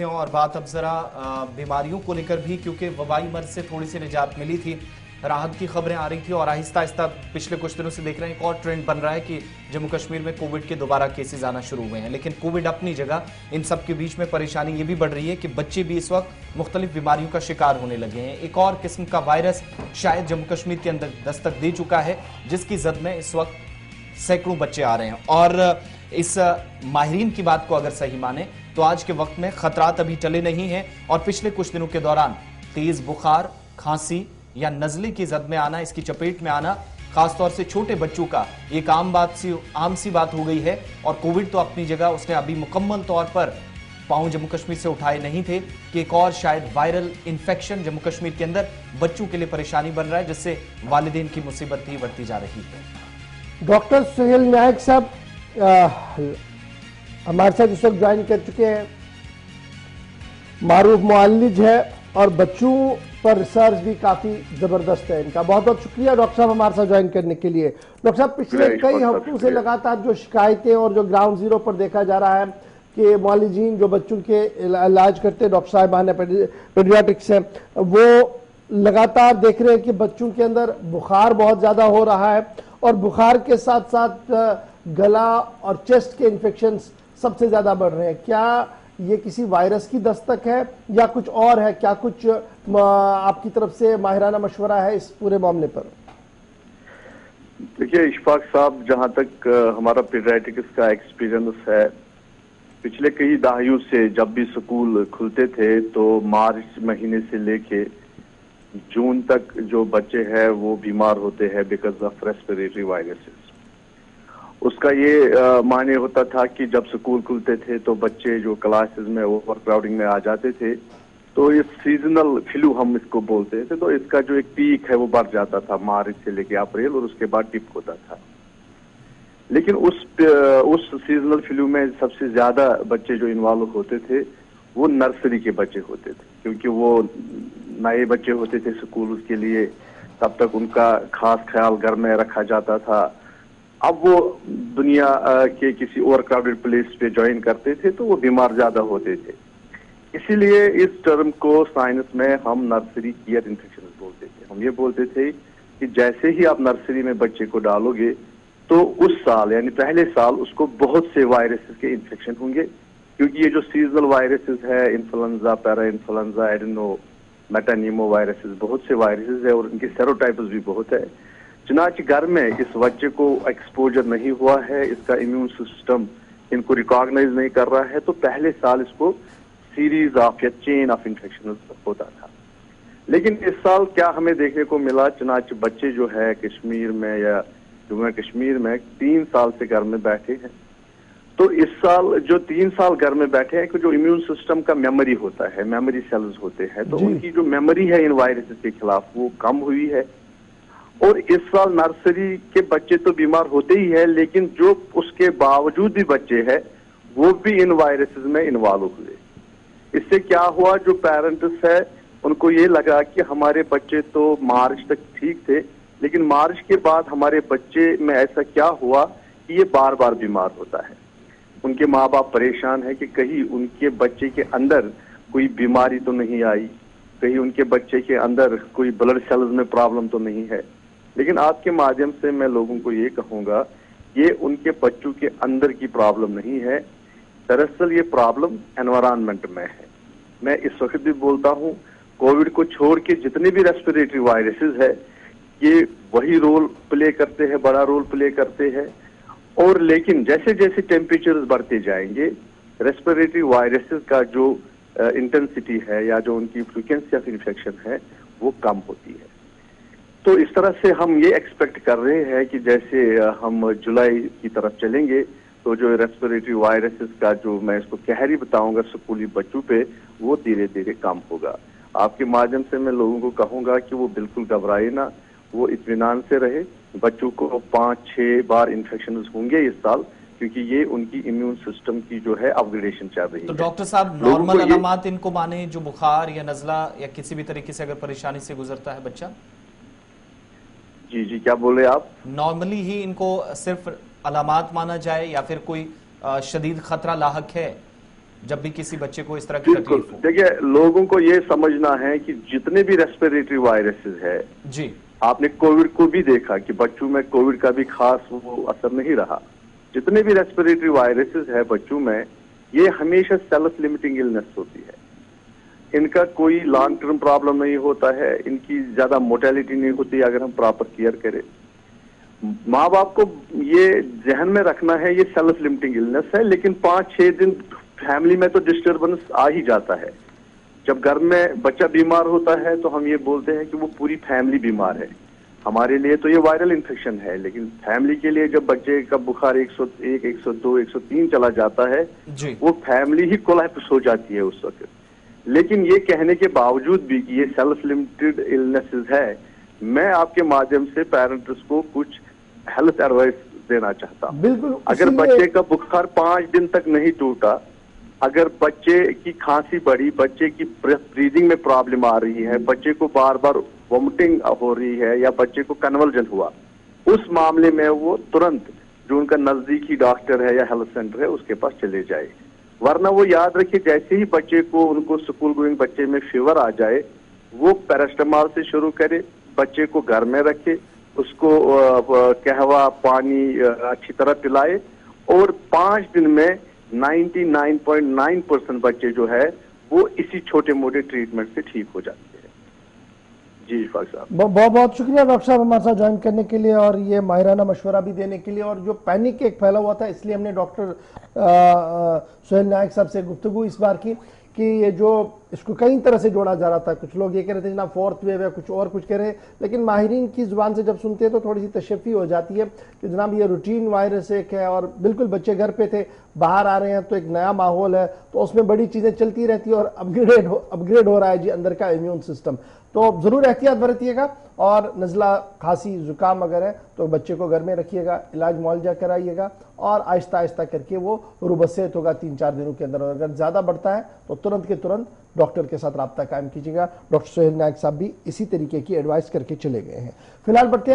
लेते हैं और बात अब जरा बीमारियों को लेकर भी, क्योंकि वबाई मर्ज से थोड़ी सी निजात मिली थी, राहत की खबरें आ रही थी और आहिस्ता आहिस्ता पिछले कुछ दिनों से देख रहे हैं एक और ट्रेंड बन रहा है कि जम्मू कश्मीर में कोविड के दोबारा केसेस आना शुरू हुए हैं। लेकिन कोविड अपनी जगह, इन सब के बीच में परेशानी ये भी बढ़ रही है कि बच्चे भी इस वक्त मुख्तलिफ बीमारियों का शिकार होने लगे हैं। एक और किस्म का वायरस शायद जम्मू कश्मीर के अंदर दस्तक दे चुका है, जिसकी जद में इस वक्त सैकड़ों बच्चे आ रहे हैं। और इस माहिरीन की बात को अगर सही माने तो आज के वक्त में खतरात अभी टले नहीं हैं और पिछले कुछ दिनों के दौरान तेज बुखार, खांसी या नजले की जद में आना, इसकी चपेट में आना, खासतौर से छोटे बच्चों का एक आम सी बात हो गई है। और कोविड तो अपनी जगह, उसने अभी मुकम्मल तौर पर पांव जम्मू कश्मीर से उठाए नहीं थे कि एक और शायद वायरल इन्फेक्शन जम्मू कश्मीर के अंदर बच्चों के लिए परेशानी बन रहा है, जिससे वालिदैन की मुसीबत भी बढ़ती जा रही है। डॉक्टर सुहेल नायक साहब हमारे साथ इस वक्त ज्वाइन कर चुके हैं। मारूफ मुअल्लिज है और बच्चों पर रिसर्च भी काफी जबरदस्त है इनका। बहुत बहुत शुक्रिया डॉक्टर साहब हमारे साथ ज्वाइन करने के लिए। डॉक्टर साहब, पिछले कई हफ्तों से लगातार जो शिकायतें और जो ग्राउंड जीरो पर देखा जा रहा है कि मुअल्लिजीन जो बच्चों के इलाज करते हैं, डॉक्टर साहिबान पेडियाट्रिक्स हैं, वो लगातार देख रहे हैं कि बच्चों के अंदर बुखार बहुत ज्यादा हो रहा है और बुखार के साथ साथ गला और चेस्ट के इन्फेक्शंस सबसे ज्यादा बढ़ रहे हैं। क्या ये किसी वायरस की दस्तक है या कुछ और है? क्या कुछ आपकी तरफ से माहिराना मशवरा है इस पूरे मामले पर? देखिए इशफाक साहब, जहां तक हमारा पीडियाट्रिक्स का एक्सपीरियंस है, पिछले कई दहाइयों से जब भी स्कूल खुलते थे तो मार्च महीने से लेके जून तक जो बच्चे हैं वो बीमार होते हैं बिकॉज ऑफ रेस्पिरेटरी वायरसेस। उसका ये माने होता था कि जब स्कूल खुलते थे तो बच्चे जो क्लासेस में ओवर क्राउडिंग में आ जाते थे, तो ये सीजनल फ्लू हम इसको बोलते थे, तो इसका जो एक पीक है वो बढ़ जाता था मार्च से लेके अप्रैल और उसके बाद टिप होता था। लेकिन उस सीजनल फ्लू में सबसे ज्यादा बच्चे जो इन्वॉल्व होते थे वो नर्सरी के बच्चे होते थे, क्योंकि वो नए बच्चे होते थे स्कूल, उसके लिए तब तक उनका खास ख्याल घर में रखा जाता था। अब वो दुनिया के किसी और क्राउडेड प्लेस पे ज्वाइन करते थे तो वो बीमार ज्यादा होते थे। इसीलिए इस टर्म को साइंस में हम नर्सरी ईयर इन्फेक्शन बोलते थे। हम ये बोलते थे कि जैसे ही आप नर्सरी में बच्चे को डालोगे तो उस साल यानी पहले साल उसको बहुत से वायरसेस के इन्फेक्शन होंगे, क्योंकि ये जो सीजनल वायरसेस है, influenza, parainfluenza, adeno, metapneumo viruses, बहुत से वायरसेस है और उनके सेरोटाइप्स भी बहुत है। चुनाच घर में इस बच्चे को एक्सपोजर नहीं हुआ है, इसका इम्यून सिस्टम इनको रिकॉग्नाइज नहीं कर रहा है, तो पहले साल इसको सीरीज ऑफ या चेन ऑफ इन्फेक्शन होता था। लेकिन इस साल क्या हमें देखने को मिला, चुनाच बच्चे जो है कश्मीर में या जम्मू कश्मीर में 3 साल से घर में बैठे हैं, तो इस साल जो 3 साल घर में बैठे हैं, जो इम्यून सिस्टम का मेमोरी होता है, मेमोरी सेल्स होते हैं, तो उनकी जो मेमोरी है इन वायरसेस के खिलाफ वो कम हुई है। और इस साल नर्सरी के बच्चे तो बीमार होते ही है, लेकिन जो उसके बावजूद भी बच्चे हैं वो भी इन वायरसेस में इन्वॉल्व हुए। इससे क्या हुआ, जो पेरेंट्स है उनको ये लगा कि हमारे बच्चे तो मार्च तक ठीक थे, लेकिन मार्च के बाद हमारे बच्चे में ऐसा क्या हुआ कि ये बार बार बीमार होता है। उनके माँ बाप परेशान है कि कहीं उनके बच्चे के अंदर कोई बीमारी तो नहीं आई, कहीं उनके बच्चे के अंदर कोई ब्लड सेल्स में प्रॉब्लम तो नहीं है। लेकिन आपके माध्यम से मैं लोगों को ये कहूंगा, ये उनके बच्चों के अंदर की प्रॉब्लम नहीं है, दरअसल ये प्रॉब्लम एनवायरनमेंट में है। मैं इस वक्त भी बोलता हूँ, कोविड को छोड़ के जितने भी रेस्पिरेटरी वायरसेस है ये वही रोल प्ले करते हैं, बड़ा रोल प्ले करते हैं। और लेकिन जैसे जैसे टेम्परेचर बढ़ते जाएंगे, रेस्पिरेटरी वायरसेस का जो इंटेंसिटी है या जो उनकी फ्रीक्वेंसी ऑफ इन्फेक्शन है वो कम होती है। तो इस तरह से हम ये एक्सपेक्ट कर रहे हैं कि जैसे हम जुलाई की तरफ चलेंगे तो जो रेस्पिरेटरी वायरसेस का जो मैं इसको कहरी बताऊंगा स्कूली बच्चों पे, वो धीरे धीरे कम होगा। आपके माध्यम से मैं लोगों को कहूंगा कि वो बिल्कुल घबराए ना, वो इत्मीनान से रहे। बच्चों को 5-6 बार इन्फेक्शन होंगे इस साल, क्योंकि ये उनकी इम्यून सिस्टम की जो है अपग्रेडेशन चल रही है। तो डॉक्टर साहब, नॉर्मल अलामात इनको माने, जो बुखार या नजला या किसी भी तरीके से अगर परेशानी से गुजरता है बच्चा? जी जी, क्या बोले आप? नॉर्मली ही इनको सिर्फ अलामात माना जाए या फिर कोई शदीद खतरा लाहक है? जब भी किसी बच्चे को इस तरह की बिल्कुल। तकलीफ हो? देखिए, लोगों को ये समझना है कि जितने भी रेस्पिरेटरी वायरसेस है जी, आपने कोविड को भी देखा कि बच्चों में कोविड का भी खास वो असर नहीं रहा। जितने भी रेस्पिरेटरी वायरसेस है बच्चों में, ये हमेशा सेल्फ लिमिटिंग इलनेस होती है। इनका कोई लॉन्ग टर्म प्रॉब्लम नहीं होता है, इनकी ज्यादा मोर्टेलिटी नहीं होती अगर हम प्रॉपर केयर करें। माँ बाप को ये जहन में रखना है ये सेल्फ लिमिटिंग इलनेस है, लेकिन 5-6 दिन फैमिली में तो डिस्टर्बेंस आ ही जाता है। जब घर में बच्चा बीमार होता है तो हम ये बोलते हैं कि वो पूरी फैमिली बीमार है। हमारे लिए तो ये वायरल इन्फेक्शन है, लेकिन फैमिली के लिए जब बच्चे का बुखार 101, 102, 103 चला जाता है जी, वो फैमिली ही कोलैप्स हो जाती है उस वक्त। लेकिन ये कहने के बावजूद भी कि ये सेल्फ लिमिटेड इलनेसेस है, मैं आपके माध्यम से पेरेंट्स को कुछ हेल्थ एडवाइस देना चाहता हूँ। बिल्कुल। अगर बच्चे का बुखार 5 दिन तक नहीं टूटा, अगर बच्चे की खांसी बढ़ी, बच्चे की ब्रीदिंग में प्रॉब्लम आ रही है, बच्चे को बार बार वोमिटिंग हो रही है या बच्चे को कन्वर्जन हुआ, उस मामले में वो तुरंत जो उनका नजदीकी डॉक्टर है या हेल्थ सेंटर है उसके पास चले जाए। वरना वो याद रखिए, जैसे ही बच्चे को उनको स्कूल गोइंग बच्चे में फीवर आ जाए वो पैरास्टामॉल से शुरू करे, बच्चे को घर में रखे, उसको कहवा पानी अच्छी तरह पिलाए और 5 दिन में 99.9% बच्चे जो है वो इसी छोटे मोटे ट्रीटमेंट से ठीक हो जाते हैं। जी फाक साहब, बहुत बहुत शुक्रिया डॉक्टर साहब हमारे साथ ज्वाइन करने के लिए और ये माहिराना मशवरा भी देने के लिए। और जो पैनिक एक फैला हुआ था, इसलिए हमने डॉक्टर सोहेल नायक साहब से गुफ्तगू इस बार की कि ये जो इसको कई तरह से जोड़ा जा रहा था। कुछ लोग ये कह रहे थे जनाब 4th वेव है, कुछ और कुछ कह रहे हैं, लेकिन माहिरीन की जुबान से जब सुनते हैं तो थोड़ी सी तशफ़ी हो जाती है कि जनाब ये रूटीन वायरस एक है और बिल्कुल बच्चे घर पे थे, बाहर आ रहे हैं तो एक नया माहौल है, तो उसमें बड़ी चीज़ें चलती रहती है और अपग्रेड हो रहा है जी अंदर का इम्यून सिस्टम। तो ज़रूर एहतियात बरतिएगा और नज़ला खांसी जुकाम अगर है तो बच्चे को घर में रखिएगा, इलाज मुआवजा कराइएगा और आहिस्ता आहिस्ता करके वो रुबसेहत होगा 3-4 दिनों के अंदर। और अगर ज़्यादा बढ़ता है तो तुरंत के तुरंत डॉक्टर के साथ रब्ता कायम कीजिएगा। डॉक्टर सोहेल नायक साहब भी इसी तरीके की एडवाइस करके चले गए हैं। फिलहाल बढ़ते हैं।